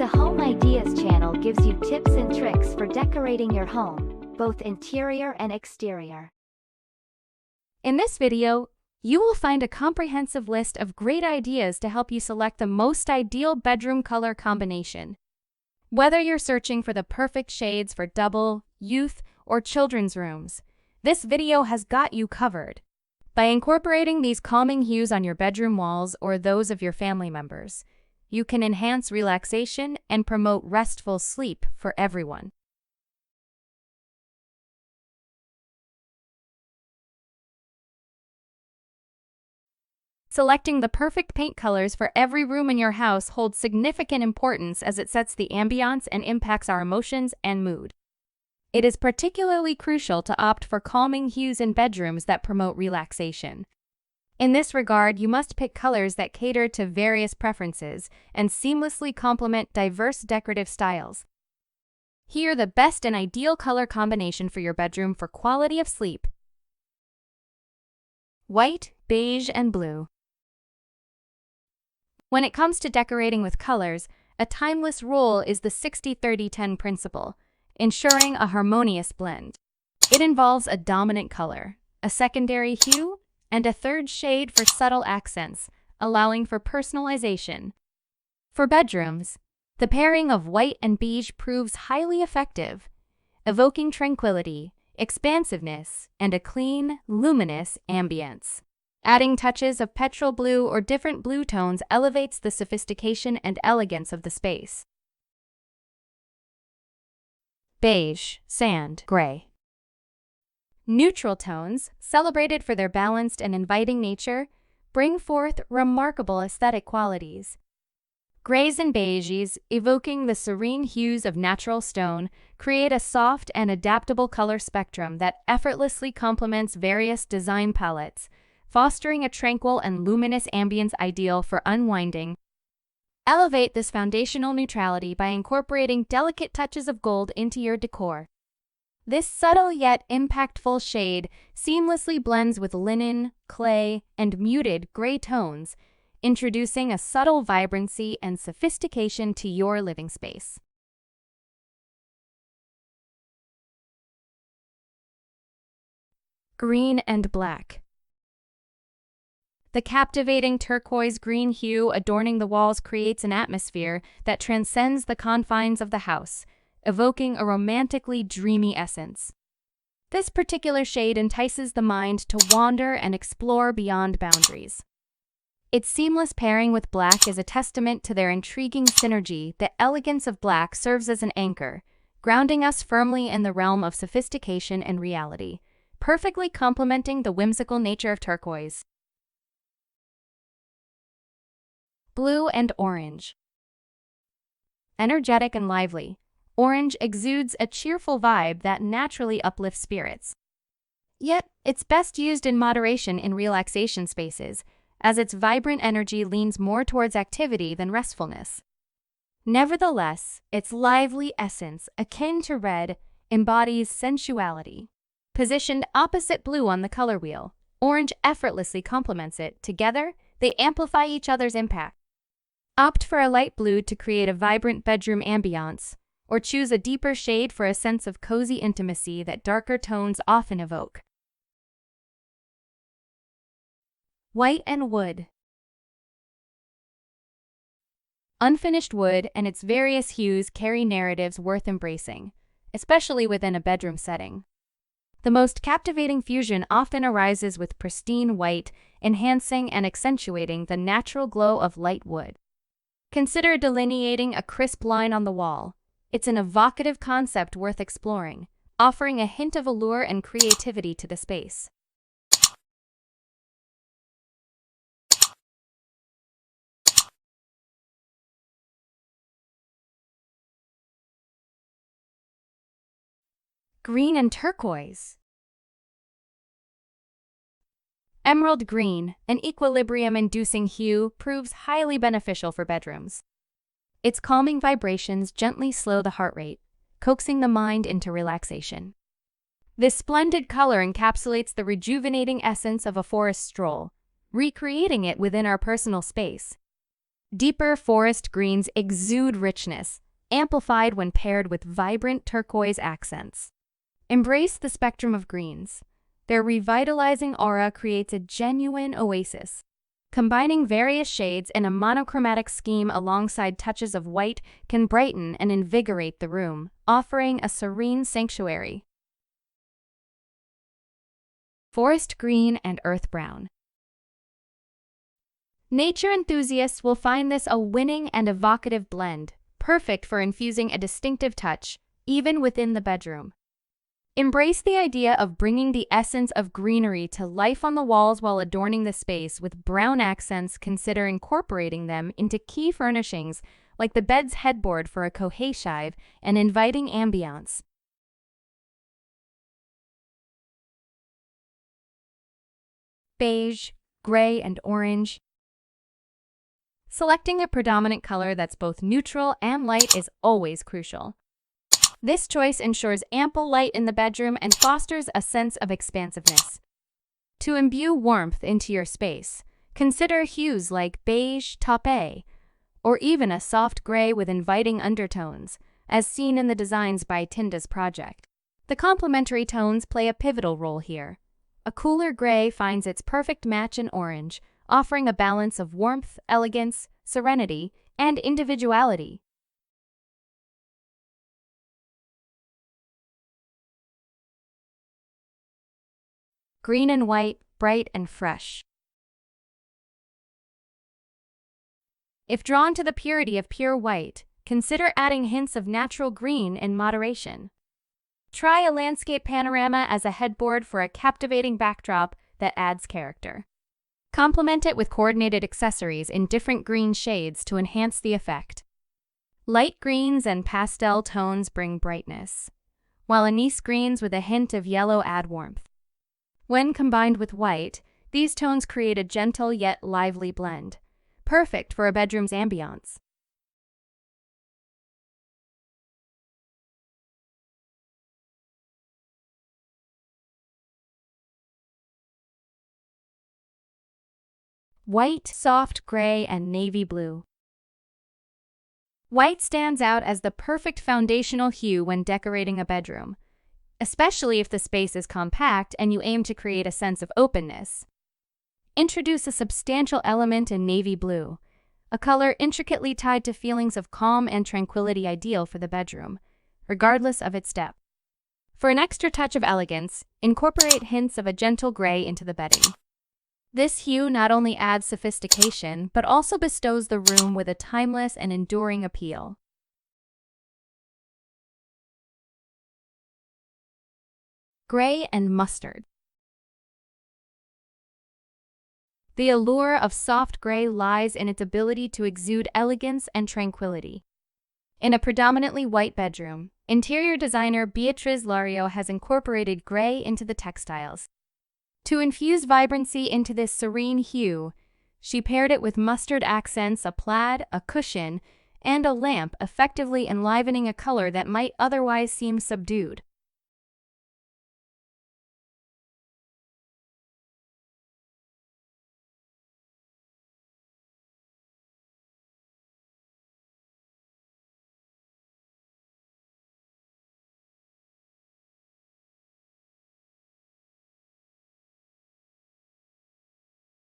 The Home Ideas channel gives you tips and tricks for decorating your home, both interior and exterior. In this video, you will find a comprehensive list of great ideas to help you select the most ideal bedroom color combination. Whether you're searching for the perfect shades for double, youth, or children's rooms, this video has got you covered. By incorporating these calming hues on your bedroom walls or those of your family members, you can enhance relaxation and promote restful sleep for everyone. Selecting the perfect paint colors for every room in your house holds significant importance as it sets the ambiance and impacts our emotions and mood. It is particularly crucial to opt for calming hues in bedrooms that promote relaxation. In this regard, you must pick colors that cater to various preferences and seamlessly complement diverse decorative styles. Here, the best and ideal color combination for your bedroom for quality of sleep: white, beige, and blue. When it comes to decorating with colors, a timeless rule is the 60-30-10 principle, ensuring a harmonious blend. It involves a dominant color, a secondary hue, and a third shade for subtle accents, allowing for personalization. For bedrooms, the pairing of white and beige proves highly effective, evoking tranquility, expansiveness, and a clean, luminous ambience. Adding touches of petrol blue or different blue tones elevates the sophistication and elegance of the space. Beige, sand, gray. Neutral tones, celebrated for their balanced and inviting nature, bring forth remarkable aesthetic qualities. Grays and beiges, evoking the serene hues of natural stone, create a soft and adaptable color spectrum that effortlessly complements various design palettes, fostering a tranquil and luminous ambience ideal for unwinding. Elevate this foundational neutrality by incorporating delicate touches of gold into your decor. This subtle yet impactful shade seamlessly blends with linen, clay, and muted gray tones, introducing a subtle vibrancy and sophistication to your living space. Green and black. The captivating turquoise green hue adorning the walls creates an atmosphere that transcends the confines of the house, evoking a romantically dreamy essence. This particular shade entices the mind to wander and explore beyond boundaries. Its seamless pairing with black is a testament to their intriguing synergy. The elegance of black serves as an anchor, grounding us firmly in the realm of sophistication and reality, perfectly complementing the whimsical nature of turquoise. Blue and orange. Energetic and lively, orange exudes a cheerful vibe that naturally uplifts spirits. Yet, it's best used in moderation in relaxation spaces, as its vibrant energy leans more towards activity than restfulness. Nevertheless, its lively essence, akin to red, embodies sensuality. Positioned opposite blue on the color wheel, orange effortlessly complements it. Together, they amplify each other's impact. Opt for a light blue to create a vibrant bedroom ambiance, or choose a deeper shade for a sense of cozy intimacy that darker tones often evoke. White and wood. Unfinished wood and its various hues carry narratives worth embracing, especially within a bedroom setting. The most captivating fusion often arises with pristine white, enhancing and accentuating the natural glow of light wood. Consider delineating a crisp line on the wall. It's an evocative concept worth exploring, offering a hint of allure and creativity to the space. Green and turquoise. Emerald green, an equilibrium-inducing hue, proves highly beneficial for bedrooms. Its calming vibrations gently slow the heart rate, coaxing the mind into relaxation. This splendid color encapsulates the rejuvenating essence of a forest stroll, recreating it within our personal space. Deeper forest greens exude richness, amplified when paired with vibrant turquoise accents. Embrace the spectrum of greens. Their revitalizing aura creates a genuine oasis. Combining various shades in a monochromatic scheme alongside touches of white can brighten and invigorate the room, offering a serene sanctuary. Forest green and earth brown. Nature enthusiasts will find this a winning and evocative blend, perfect for infusing a distinctive touch, even within the bedroom. Embrace the idea of bringing the essence of greenery to life on the walls while adorning the space with brown accents. Consider incorporating them into key furnishings like the bed's headboard for a cohesive and inviting ambiance. Beige, gray, and orange. Selecting a predominant color that's both neutral and light is always crucial. This choice ensures ample light in the bedroom and fosters a sense of expansiveness. To imbue warmth into your space, consider hues like beige, taupe, or even a soft gray with inviting undertones, as seen in the designs by Tinda's project. The complementary tones play a pivotal role here. A cooler gray finds its perfect match in orange, offering a balance of warmth, elegance, serenity, and individuality. Green and white, bright and fresh. If drawn to the purity of pure white, consider adding hints of natural green in moderation. Try a landscape panorama as a headboard for a captivating backdrop that adds character. Complement it with coordinated accessories in different green shades to enhance the effect. Light greens and pastel tones bring brightness, while anise greens with a hint of yellow add warmth. When combined with white, these tones create a gentle yet lively blend, perfect for a bedroom's ambiance. White, soft gray, and navy blue. White stands out as the perfect foundational hue when decorating a bedroom, especially if the space is compact and you aim to create a sense of openness. Introduce a substantial element in navy blue, a color intricately tied to feelings of calm and tranquility ideal for the bedroom, regardless of its depth. For an extra touch of elegance, incorporate hints of a gentle gray into the bedding. This hue not only adds sophistication, but also bestows the room with a timeless and enduring appeal. Gray and mustard. The allure of soft gray lies in its ability to exude elegance and tranquility. In a predominantly white bedroom, interior designer Beatriz Lario has incorporated gray into the textiles. To infuse vibrancy into this serene hue, she paired it with mustard accents, a plaid, a cushion, and a lamp, effectively enlivening a color that might otherwise seem subdued.